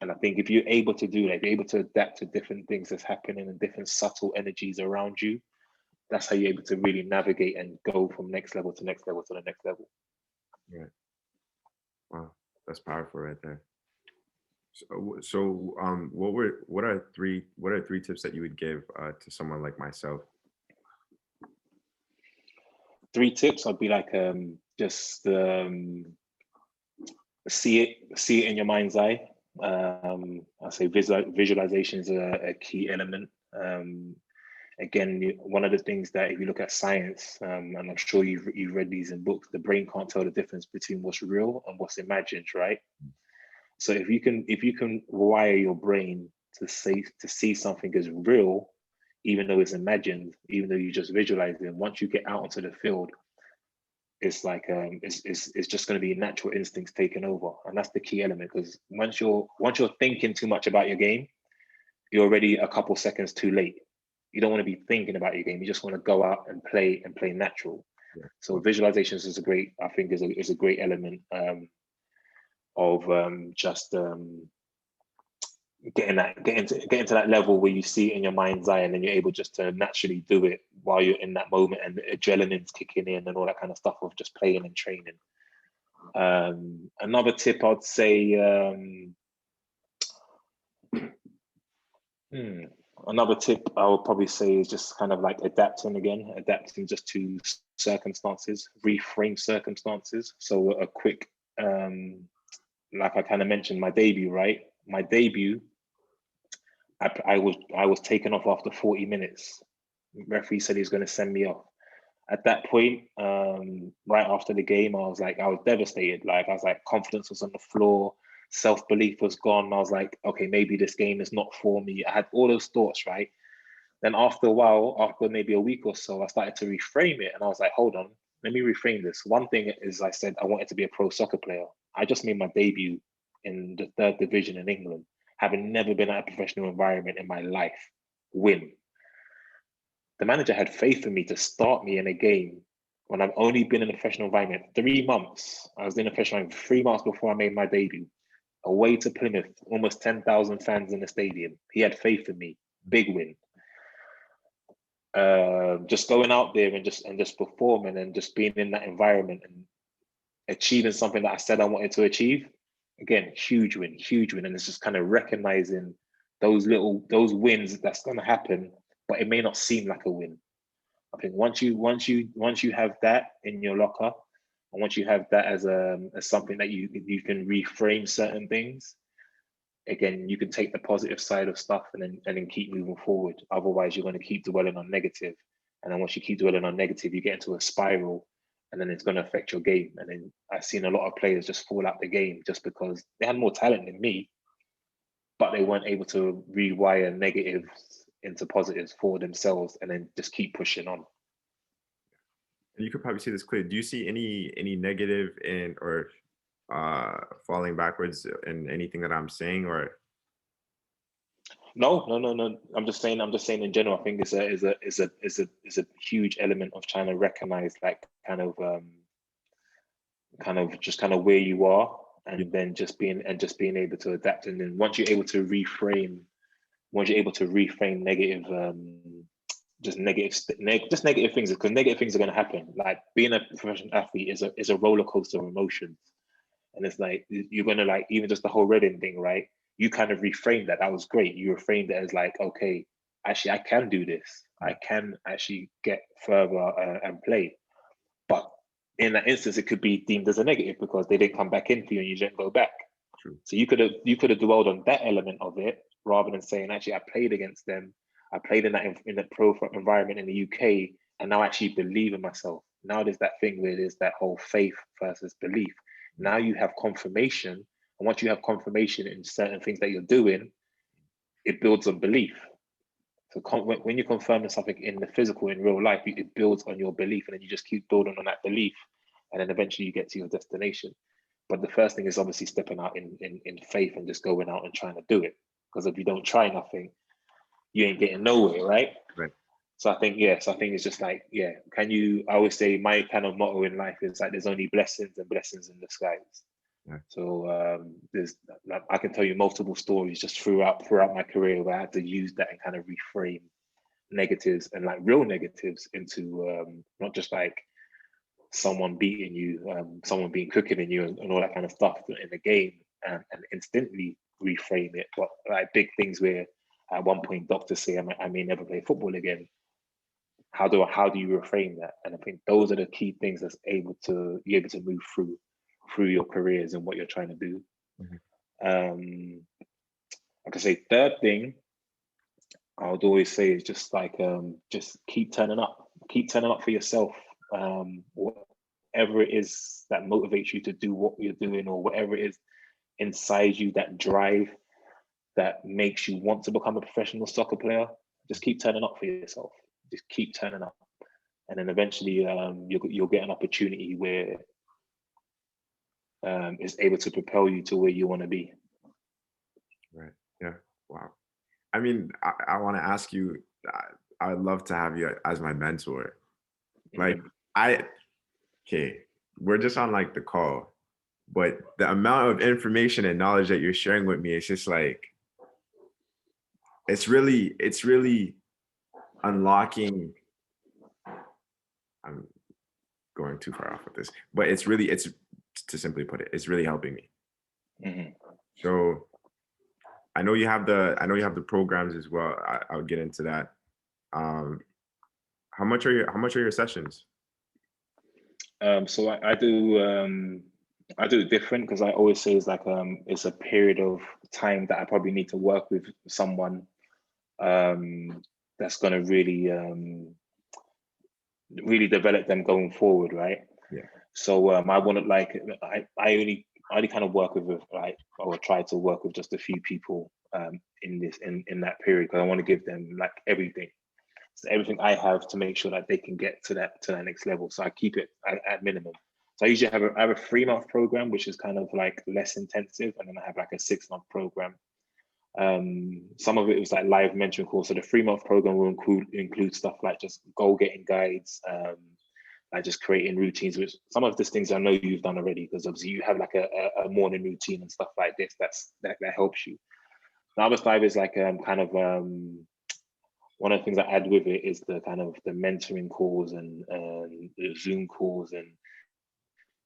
And I think if you're able to do that, if you're able to adapt to different things that's happening and different subtle energies around you, that's how you're able to really navigate and go from next level to next level to the next level. Yeah. Wow, that's powerful right there. So what are three tips that you would give to someone like myself? 3 tips, I'd be like, just see it in your mind's eye. I say visualization is a key element. Again, one of the things that, if you look at science, and I'm sure you've read these in books, the brain can't tell the difference between what's real and what's imagined, right? So if you can wire your brain to see something as real, even though it's imagined, even though you just visualize it, once you get out onto the field, it's like it's just going to be natural instincts taking over, and that's the key element. Because once you're thinking too much about your game, you're already a couple seconds too late. You don't want to be thinking about your game. You just want to go out and play natural. Yeah. So visualizations is a great element of just getting to that level where you see it in your mind's eye, and then you're able just to naturally do it while you're in that moment, and the adrenaline's kicking in and all that kind of stuff of just playing and training. Another tip I'd say, another tip I would probably say is just kind of like adapting just to circumstances, reframe circumstances. So a quick, like I kind of mentioned, my debut, right? My debut, I was taken off after 40 minutes. Referee said he was going to send me off. At that point, right after the game, I was devastated. Like, I was like, confidence was on the floor, self-belief was gone. I was like, okay, maybe this game is not for me. I had all those thoughts, right? Then after a while, after maybe a week or so, I started to reframe it, and I was like, hold on, let me reframe this. One thing is, I said I wanted to be a pro soccer player. I just made my debut in the 3rd division in England, having never been at a professional environment in my life. Win. The manager had faith in me to start me in a game when I've only been in a professional environment 3 months. I was in a professional environment 3 months before I made my debut. Away to Plymouth, almost 10,000 fans in the stadium. He had faith in me. Big win. Just going out there and just performing and just being in that environment and achieving something that I said I wanted to achieve. Again, huge win. And it's just kind of recognizing those wins that's going to happen, but it may not seem like a win. I think once you have that in your locker, and once you have that as something that you can reframe certain things, again, you can take the positive side of stuff and then keep moving forward. Otherwise, you're going to keep dwelling on negative. And then once you keep dwelling on negative, you get into a spiral, and then it's going to affect your game. And then I've seen a lot of players just fall out the game just because they had more talent than me, but they weren't able to rewire negatives into positives for themselves, and then just keep pushing on. And you could probably see this clearly. Do you see any negative in or falling backwards in anything that I'm saying, or? No. I'm just saying in general. I think it's a huge element of trying to recognize, like, kind of where you are, and then just being able to adapt. And then once you're able to reframe negative, just negative things, because negative things are going to happen. Like, being a professional athlete is a roller coaster of emotions, and it's like you're going to, like, even just the whole Reading thing, right? You kind of reframed that. That was great. You reframed it as like, okay, actually, I can do this. I can actually get further and play. But in that instance, it could be deemed as a negative because they didn't come back in for you and you didn't go back. True. So you could have dwelled on that element of it rather than saying, actually, I played against them. I played in the pro environment in the UK, and now I actually believe in myself. Now there's that thing where there's that whole faith versus belief. Now you have confirmation, and once you have confirmation in certain things that you're doing, it builds on belief. So when you're confirming something in the physical, in real life, it builds on your belief, and then you just keep building on that belief, and then eventually you get to your destination. But the first thing is obviously stepping out in faith and just going out and trying to do it. Because if you don't try nothing, you ain't getting nowhere, right? Right. So I think it's just like, I always say my kind of motto in life is like, there's only blessings and blessings in disguise. Yeah. So I can tell you multiple stories just throughout my career where I had to use that and kind of reframe negatives, and like real negatives, into not just like someone beating you, someone being quicker than you, and all that kind of stuff in the game, and instantly reframe it. But like big things where at one point doctors say I may never play football again. How do you reframe that? And I think those are the key things that's be able to move through your careers and what you're trying to do. Mm-hmm. Like I say, third thing I would always say is just like, just keep turning up for yourself. Whatever it is that motivates you to do what you're doing, or whatever it is inside you, that drive that makes you want to become a professional soccer player, just keep turning up for yourself. Just keep turning up, and then eventually you'll get an opportunity where it's able to propel you to where you want to be. Right. Yeah. Wow. I mean, I want to ask you. I'd love to have you as my mentor. Like, okay, we're just on like the call, but the amount of information and knowledge that you're sharing with me, it's just like, it's really unlocking. I'm going too far off with this, but it's to simply put it, it's really helping me. So I know you have the programs as well. I'll get into that. How much are your sessions? So I do it different, because I always say it's a period of time that I probably need to work with someone that's going to really develop them going forward, right? Yeah. So I wouldn't I only kind of work with or try to work with just a few people in that period, because I want to give them like everything. So everything I have to make sure that they can get to that next level. So I keep it at minimum. So I usually have a 3-month program, which is kind of like less intensive, and then I have like a 6-month program. Some of it was like live mentoring course. So the 3-month program will include stuff like just goal getting guides, like just creating routines, which some of these things I know you've done already, because obviously you have like a morning routine and stuff like this that helps you. The other side is like one of the things I add with it is the kind of the mentoring calls and the Zoom calls, and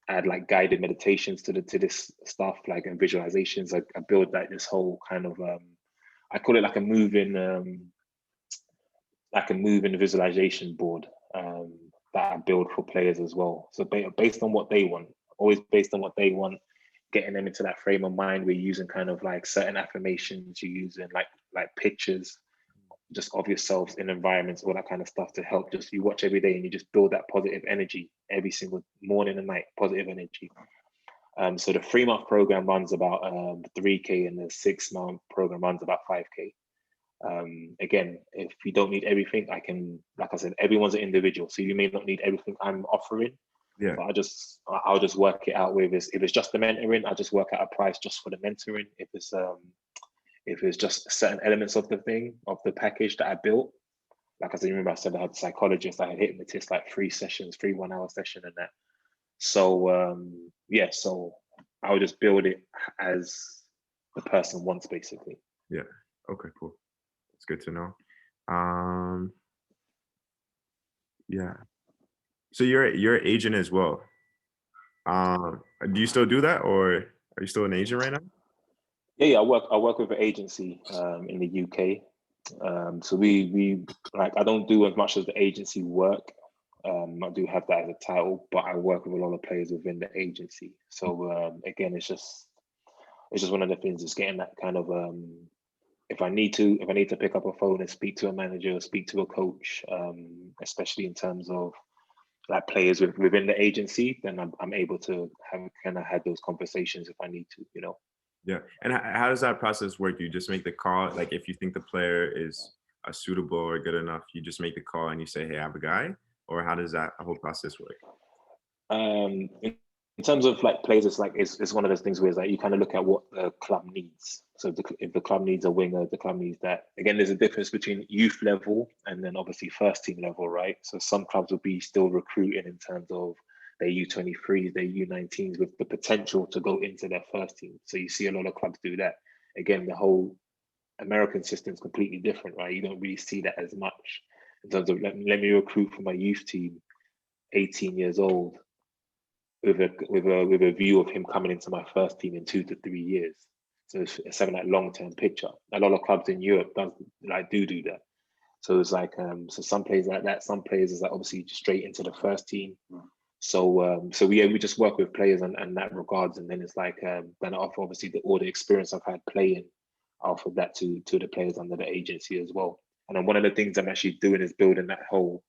add like guided meditations to this stuff, like, and visualizations. I build like this whole kind of I call it like a moving visualization board that I build for players as well. So based on what they want, always based on what they want, getting them into that frame of mind. We're using kind of like certain affirmations, you're using like pictures just of yourselves in environments, all that kind of stuff, to help just you watch every day and you just build that positive energy every single morning and night, positive energy. So the 3-month program runs about 3K, and the 6-month program runs about 5K. Again, if you don't need everything, I can, like I said, everyone's an individual, so you may not need everything I'm offering. Yeah. So I'll just work it out with this. If it's just the mentoring, I'll just work out a price just for the mentoring. If it's just certain elements of the package that I built, like I said, remember I said I had a psychologist, I had hypnotist, like 3 sessions, 3 1-hour session and that. So so I'll just build it as the person wants, basically. Yeah. Okay, cool. It's good to know. Yeah. So you're an agent as well. Do you still do that, or are you still an agent right now? Yeah, I work with an agency in the UK. So we like, I don't do as much as the agency work. I do have that as a title, but I work with a lot of players within the agency. So again, it's just one of the things, is getting that kind of if I need to pick up a phone and speak to a manager or speak to a coach, especially in terms of like players within the agency, then I'm able to have those conversations if I need to, Yeah. And how does that process work? You just make the call, like if you think the player is suitable or good enough, you just make the call and you say, hey, I have a guy? Or how does that whole process work? In terms of like players, it's one of those things where it's like you kind of look at what the club needs. So if the club needs a winger, the club needs that. Again, there's a difference between youth level and then obviously first team level, right? So some clubs will be still recruiting in terms of their U23s, their U19s, with the potential to go into their first team. So you see a lot of clubs do that. Again, the whole American system is completely different, right? You don't really see that as much in terms of let me recruit for my youth team, 18 years old, with a view of him coming into my first team in 2 to 3 years. So it's having that long-term picture. A lot of clubs in Europe do that. So it's like so some players like that, some players is like obviously straight into the first team. So we just work with players in that regards, and then it's like then I offer obviously all the experience I've had playing, I offer that to the players under the agency as well. And then one of the things I'm actually doing is building that whole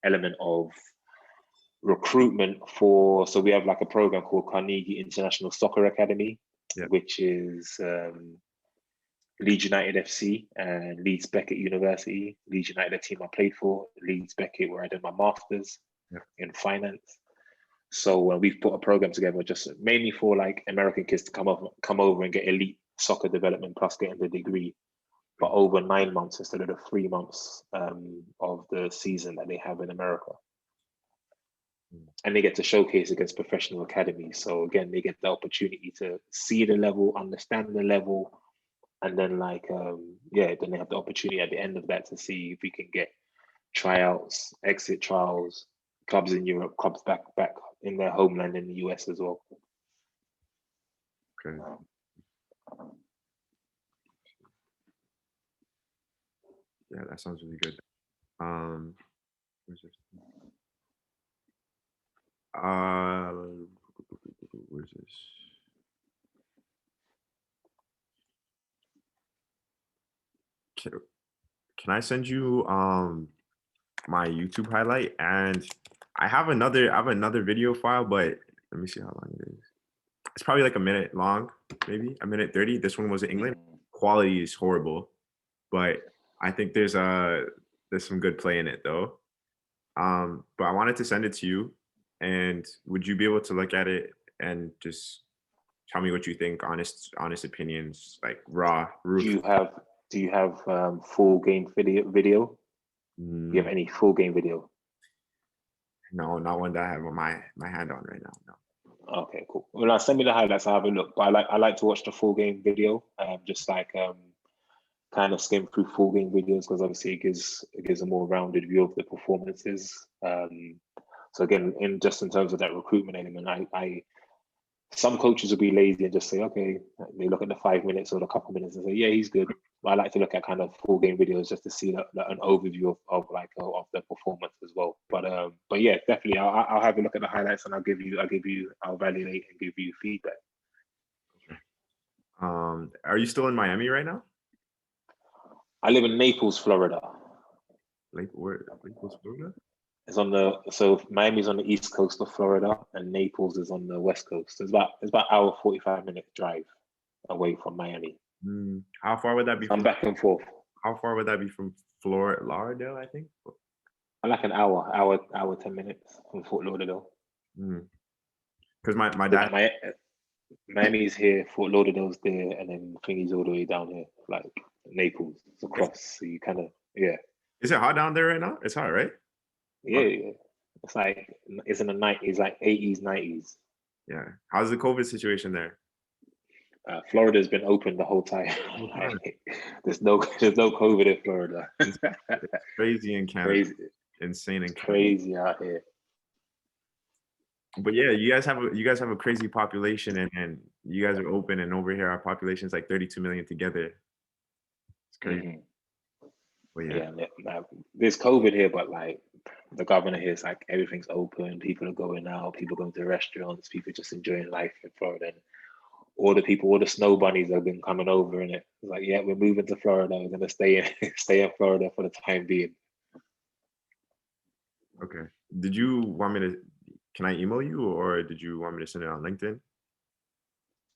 element of recruitment so we have like a program called Carnegie International Soccer Academy. Yeah. which is Leeds United FC and Leeds Beckett University. Leeds United, the team I played for. Leeds Beckett, where I did my masters in finance. So we've put a program together just mainly for like American kids to come over and get elite soccer development plus getting the degree, but over 9 months instead of the 3 months of the season that they have in America. And they get to showcase against professional academies. So again, they get the opportunity to see the level, understand the level, and then then they have the opportunity at the end of that to see if we can get tryouts, exit trials, clubs in Europe, clubs back in their homeland in the US as well. Okay. Yeah, that sounds really good. Where's this? Where's this? Can I send you my YouTube highlight? And I have another video file, but let me see how long it is. It's probably like a minute long, maybe a minute 30. This one was in England. Quality is horrible, but I think there's some good play in it though. But I wanted to send it to you, and would you be able to look at it and just tell me what you think? Honest opinions, like raw. Do you have full game video? Do you have any full game video? No, not one that I have my hand on right now. No. Okay, cool. Well, send me the highlights. I'll have a look. But I like to watch the full game video. Just like kind of skim through full game videos because obviously it gives a more rounded view of the performances. So again, in terms of that recruitment element, I some coaches will be lazy and just say, okay, they look at the 5 minutes or the couple minutes and say, yeah, he's good. But I like to look at kind of full game videos just to see an overview of the performance as well. But yeah, definitely, I'll have a look at the highlights and I'll evaluate and give you feedback. Are you still in Miami right now? I live in Naples, Florida. Naples, Florida? So Miami's on the east coast of Florida and Naples is on the west coast. It's about hour 45-minute drive away from Miami. How far would that be? I'm back and forth. How far would that be from Lauderdale, I think? I like an hour 10 minutes from Fort Lauderdale. Because my dad. Miami's here, Fort Lauderdale's there, and then Thingy's all the way down here, like Naples. It's across. So you kind of Is it hot down there right now? It's hot, right? Yeah. It's like it's in the 90s, like 80s, 90s. Yeah. How's the COVID situation there? Florida's been open the whole time. There's no COVID in Florida. It's crazy in Canada. Crazy. Insane in Canada. Crazy out here. But yeah, you guys have a crazy population, and you guys are open, and over here our population is like 32 million together. It's crazy. But yeah, there's COVID here, but like the governor here is like everything's open. People are going out. People going to restaurants. People just enjoying life in Florida. And all the snow bunnies have been coming over, and it's like, yeah, we're moving to Florida. We're gonna stay in Florida for the time being. Okay. Did you want me to? Can I email you, or did you want me to send it on LinkedIn?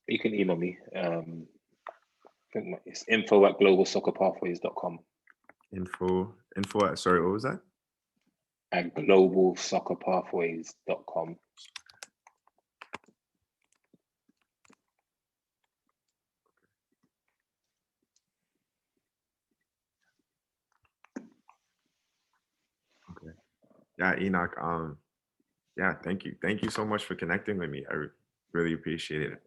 You can email me. I think it's info@globalsoccerpathways.com. Info at, sorry, what was that? At globalsoccerpathways.com. Okay. Yeah, Enoch. Yeah, thank you so much for connecting with me. I really appreciate it.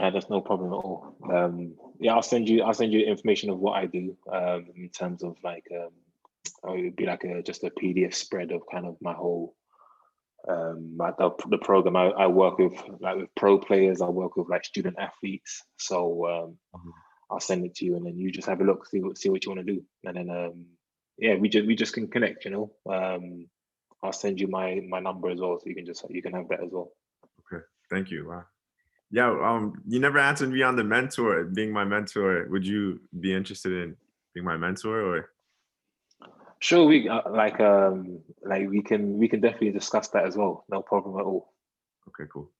That's no problem at all. Yeah, I'll send you information of what I do in terms of like it would be like just a PDF spread of kind of my whole the program. I work with pro players. I work with like student athletes. So I'll send it to you, and then you just have a look, see what you want to do, and then yeah, we just can connect. I'll send you my number as well, so you can have that as well. Okay, thank you. Wow. Yeah, you never answered me on being my mentor. Would you be interested in being my mentor, or? Sure, we we can definitely discuss that as well. No problem at all. Okay, cool.